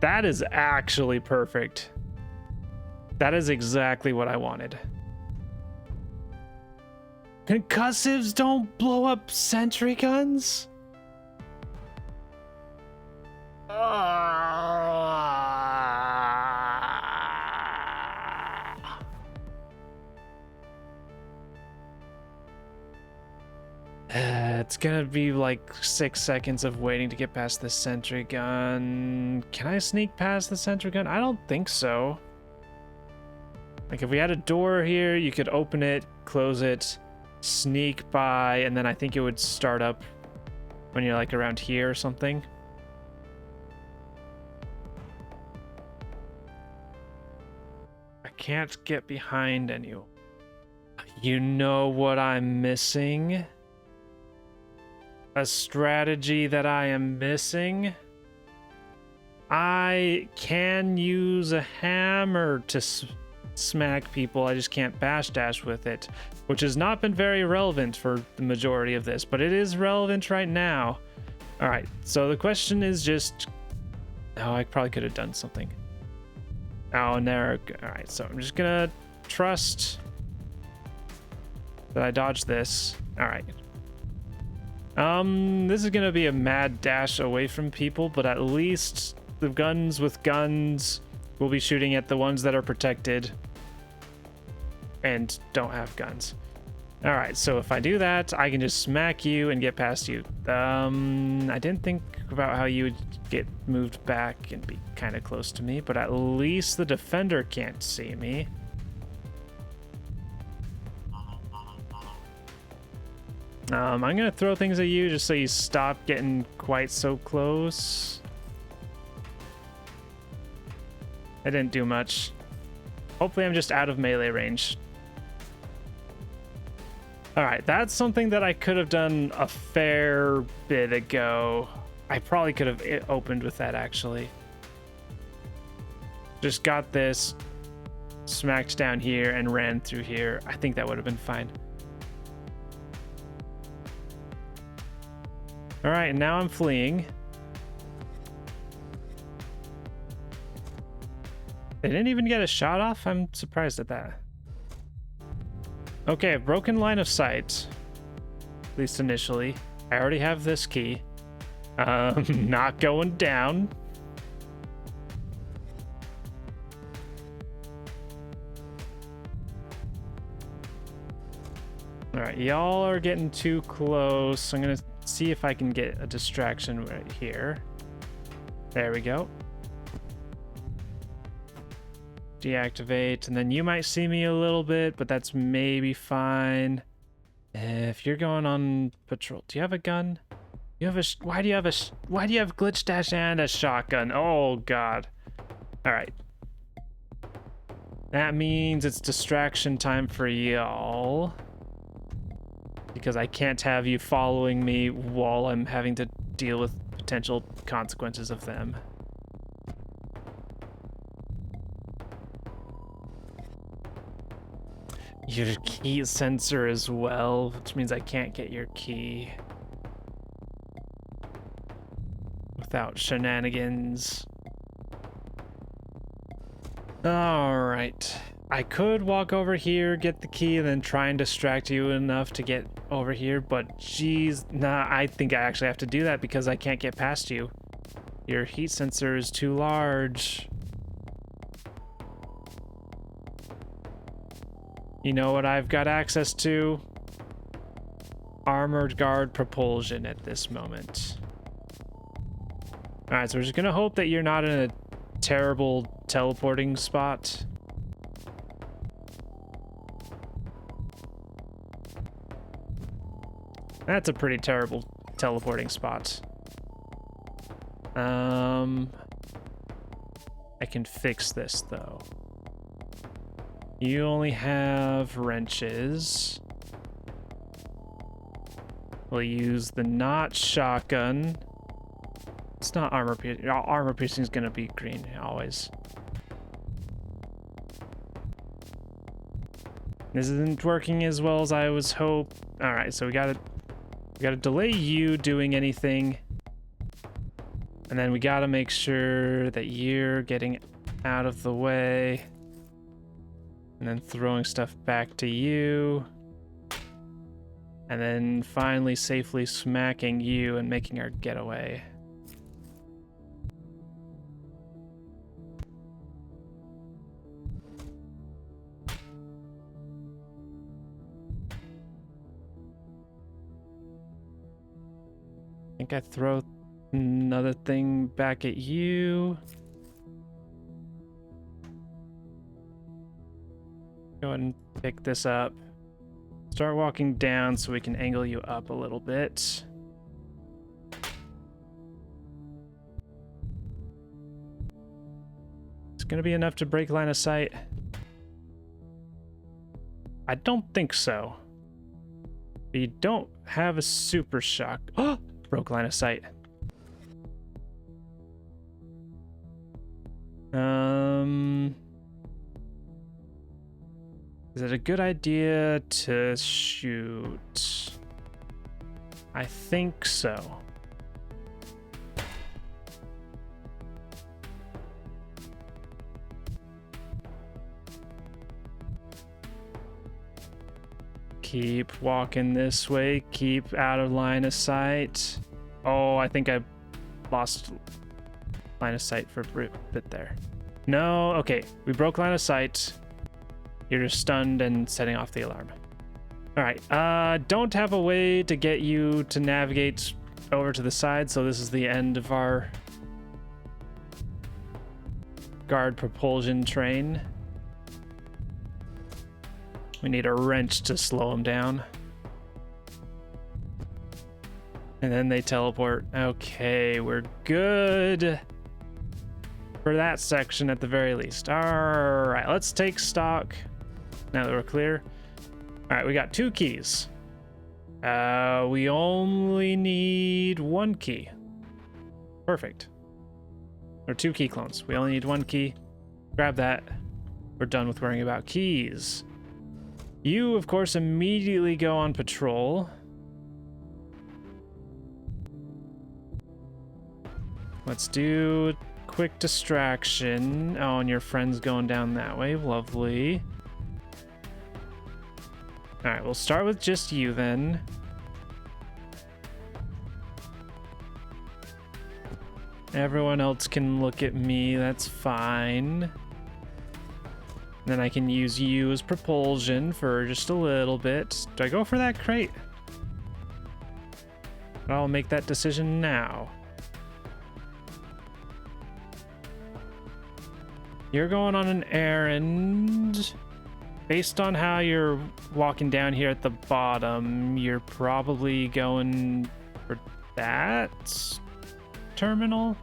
That is actually perfect. That is exactly what I wanted. Concussives don't blow up sentry guns? It's gonna be like 6 seconds of waiting to get past the sentry gun. Can I sneak past the sentry gun? I don't think so. Like if we had a door here, you could open it, close it, sneak by, and then I think it would start up when you're like around here or something. I can't get behind anyone. You know what I'm missing? A strategy that I am missing? I can use a hammer to smack people. I just can't bash dash with it, which has not been very relevant for the majority of this, but it is relevant right now. All right, so the question is just... Oh, I probably could have done something. Oh, and there... All right, so I'm just gonna trust that I dodged this. All right. This is gonna be a mad dash away from people, but at least the guns with guns will be shooting at the ones that are protected and don't have guns. All right, so if I do that, I can just smack you and get past you. I didn't think about how you would get moved back and be kind of close to me, but at least the defender can't see me. I'm gonna throw things at you just so you stop getting quite so close. I didn't do much. Hopefully I'm just out of melee range. Alright, that's something that I could have done a fair bit ago. I probably could have opened with that, actually. Just got this, smacked down here, and ran through here. I think that would have been fine. Alright, and now I'm fleeing. They didn't even get a shot off? I'm surprised at that. Okay, broken line of sight. At least initially. I already have this key. Not going down. Alright, y'all are getting too close. I'm gonna see if I can get a distraction right here. There we go. Deactivate, and then you might see me a little bit, but that's maybe fine. If you're going on patrol, do you have a gun? You have a why do you have glitch dash and a shotgun? Oh god. All right. That means it's distraction time for y'all. Because I can't have you following me while I'm having to deal with potential consequences of them. Your key sensor as well, which means I can't get your key without shenanigans. All right. I could walk over here, get the key, and then try and distract you enough to get over here, but geez, nah, I think I actually have to do that because I can't get past you. Your heat sensor is too large. You know what I've got access to? Armored guard propulsion at this moment. Alright, so we're just gonna hope that you're not in a terrible teleporting spot. That's a pretty terrible teleporting spot. I can fix this though. You only have wrenches. We'll use the not shotgun. It's not armor piercing. Armor piercing is gonna be green always. This isn't working as well as I was hoping. All right, so we gotta delay you doing anything, and then we gotta make sure that you're getting out of the way. And then throwing stuff back to you. And then finally safely smacking you and making our getaway. I think I throw another thing back at you. Go ahead and pick this up. Start walking down so we can angle you up a little bit. It's gonna be enough to break line of sight. I don't think so. You don't have a super shock. Oh, broke line of sight. Is it a good idea to shoot? I think so. Keep walking this way. Keep out of line of sight. Oh, I think I lost line of sight for a bit there. No, okay. We broke line of sight. You're just stunned and setting off the alarm. All right. Don't have a way to get you to navigate over to the side, so this is the end of our guard propulsion train. We need a wrench to slow them down. And then they teleport. Okay, we're good for that section at the very least. All right, let's take stock now that we're clear. All right, we got 2 keys. We only need 1 key. Perfect. Or 2 key clones. We only need 1 key. Grab that. We're done with worrying about keys. You, of course, immediately go on patrol. Let's do a quick distraction. Oh, and your friend's going down that way. Lovely. All right, we'll start with just you then. Everyone else can look at me. That's fine. Then I can use you as propulsion for just a little bit. Do I go for that crate? I'll make that decision now. You're going on an errand. Based on how you're walking down here at the bottom, you're probably going for that terminal.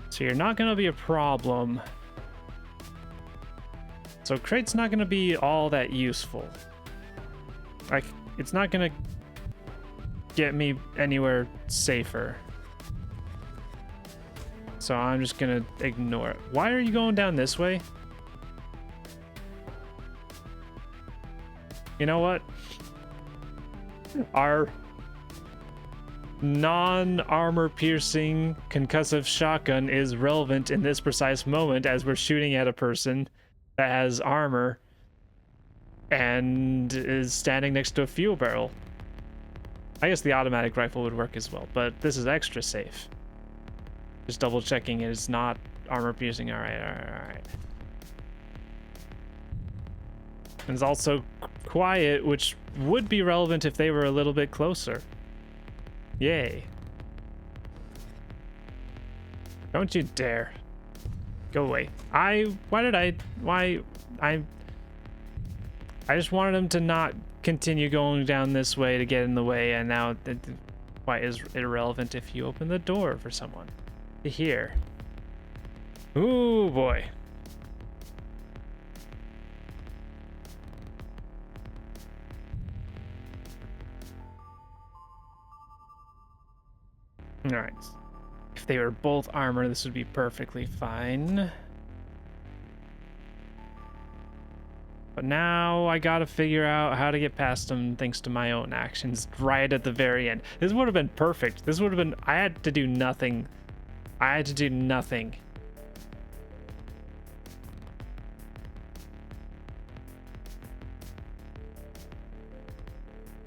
So you're not going to be a problem. So crate's not going to be all that useful. Like, it's not going to get me anywhere safer. So I'm just going to ignore it. Why are you going down this way? You know what? Our non-armor piercing concussive shotgun is relevant in this precise moment as we're shooting at a person that has armor and is standing next to a fuel barrel. I guess the automatic rifle would work as well, but this is extra safe. Just double checking it is not armor piercing. All right. And it's also quiet, which would be relevant if they were a little bit closer. Yay. Don't you dare. Go away. I just wanted him to not continue going down this way to get in the way, and now why is irrelevant if you open the door for someone to hear. Ooh boy. All right. If they were both armor, this would be perfectly fine. But now I gotta figure out how to get past them thanks to my own actions right at the very end. This would have been perfect. This would have been... I had to do nothing.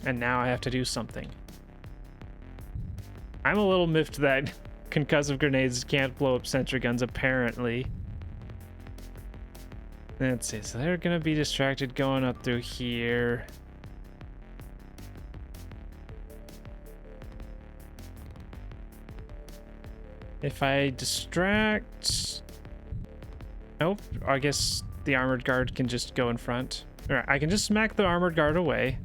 And now I have to do something. I'm a little miffed that concussive grenades can't blow up sentry guns, apparently. Let's see, so they're gonna be distracted going up through here. If I distract... Nope, I guess the armored guard can just go in front. All right, I can just smack the armored guard away.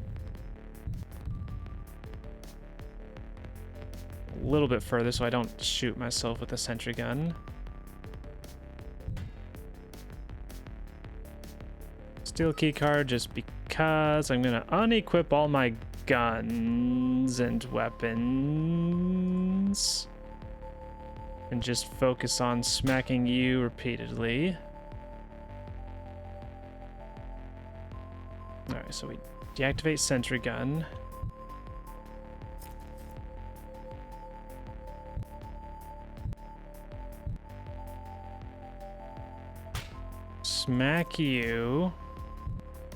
A little bit further so I don't shoot myself with a sentry gun. Steel key card just because I'm gonna unequip all my guns and weapons and just focus on smacking you repeatedly. All right, so we deactivate sentry gun. Smack you.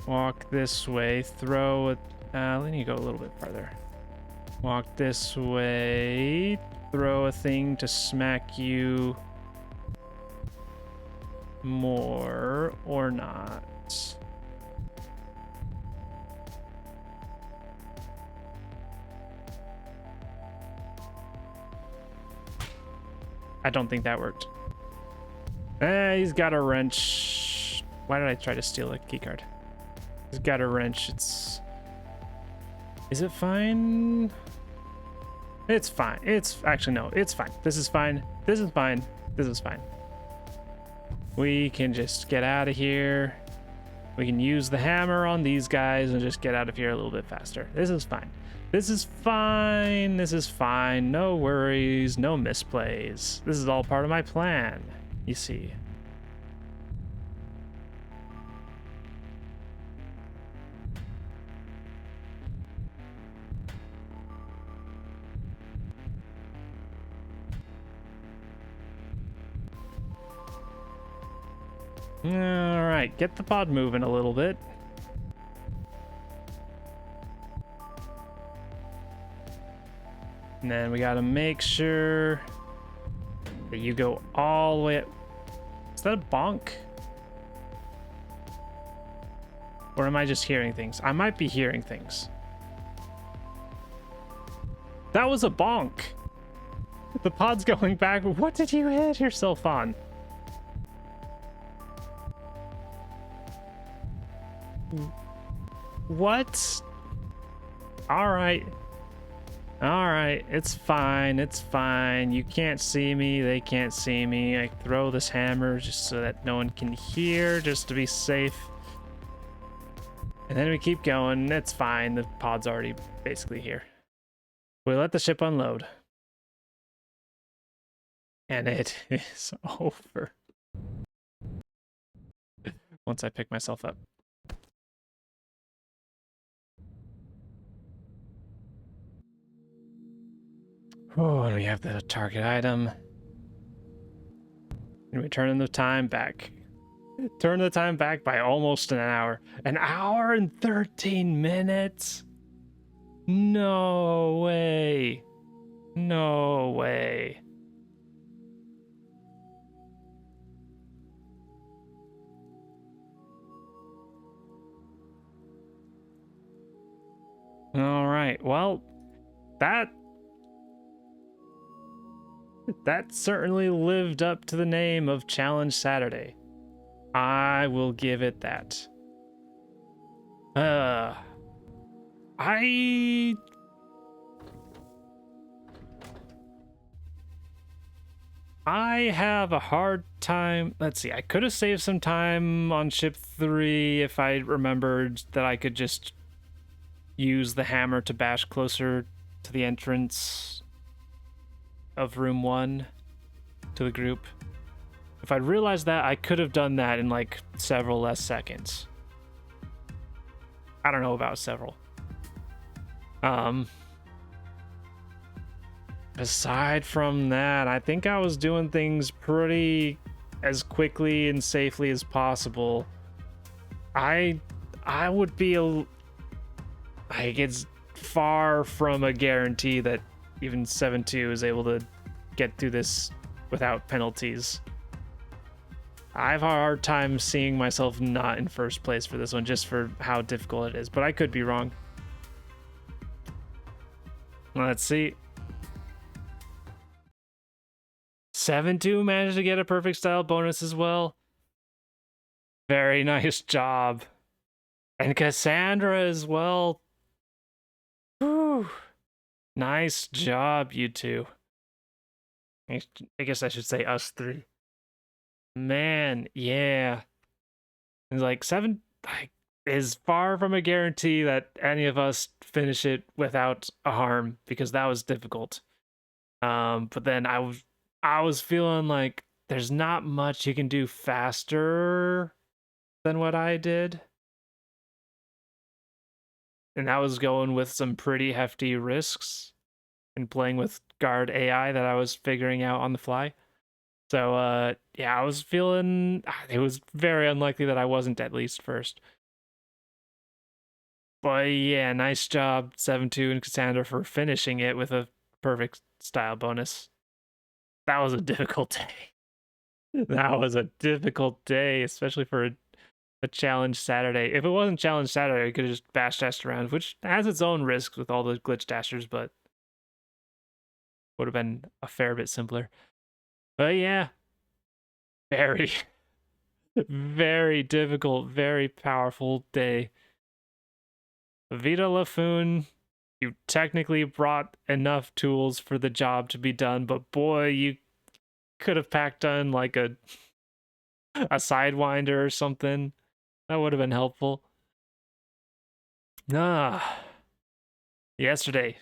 Walk this way, throw it. Let me go a little bit farther. Walk this way, throw a thing to smack you more or not. I don't think that worked. He's got a wrench. Why did I try to steal a keycard? He's got a wrench. It's... Is it fine? It's fine. It's... Actually, no. It's fine. This is fine. This is fine. This is fine. We can just get out of here. We can use the hammer on these guys and just get out of here a little bit faster. This is fine. This is fine. This is fine. No worries. No misplays. This is all part of my plan, you see. All right, get the pod moving a little bit. And then we gotta make sure that you go all the way up. Is that a bonk? Or am I just hearing things? I might be hearing things. That was a bonk. The pod's going back. What did you hit yourself on? What? All right. All right, it's fine. It's fine. You can't see me. They can't see me. I throw this hammer just so that no one can hear, just to be safe. And then we keep going. It's fine. The pod's already basically here. We let the ship unload. And it is over. Once I pick myself up. Oh, and we have the target item. And we turn the time back. Turn the time back by almost an hour. An hour and 13 minutes? No way. No way. All right. Well, that certainly lived up to the name of Challenge Saturday. I will give it that. I have a hard time. Let's see. I could have saved some time on ship 3 if I remembered that I could just use the hammer to bash closer to the entrance of room 1 to the group. If I'd realized that, I could have done that in like several less seconds. I don't know about several. Aside from that, I think I was doing things pretty as quickly and safely as possible. I would be like, it's far from a guarantee that even 7-2 is able to get through this without penalties. I have a hard time seeing myself not in first place for this one, just for how difficult it is, but I could be wrong. Let's see. 7-2 managed to get a perfect style bonus as well. Very nice job. And Cassandra as well. Whew. Nice job, you two. I guess I should say us three. Man, yeah. It's like seven like, is far from a guarantee that any of us finish it without a harm because that was difficult. But then I was feeling like there's not much you can do faster than what I did. And I was going with some pretty hefty risks and playing with guard AI that I was figuring out on the fly. So yeah, I was feeling it was very unlikely that I wasn't at least first. But yeah, nice job 7-2 and Cassandra for finishing it with a perfect style bonus. That was a difficult day. That was a difficult day, especially for a challenge Saturday. If it wasn't challenge Saturday, I could have just bash dashed around, which has its own risks with all the glitch dashers, but would have been a fair bit simpler. But yeah, very, very difficult, very powerful day. Vita Lafoon, you technically brought enough tools for the job to be done, but boy, you could have packed on like a sidewinder or something. That would have been helpful. Ah, yesterday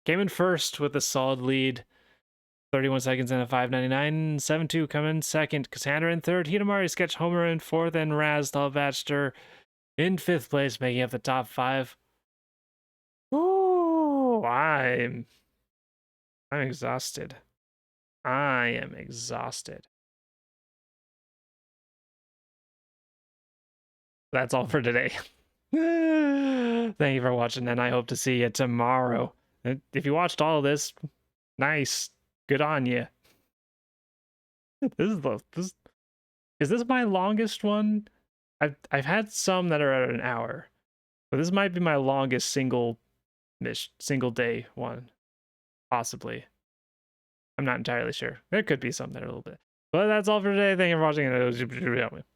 came in first with a solid lead. 31 seconds and a 5.99. 7-2 coming second. Cassandra in third. Hitamari Sketch Homer in fourth. And Raz Dalbatcher in fifth place, making up the top five. Ooh, I'm exhausted. I am exhausted. That's all for today. Thank you for watching, and I hope to see you tomorrow. If you watched all of this, nice. Good on you. Is this my longest one? I've had some that are at an hour, but this might be my longest single day one, possibly. I'm not entirely sure. There could be some that are a little bit. But that's all for today. Thank you for watching, and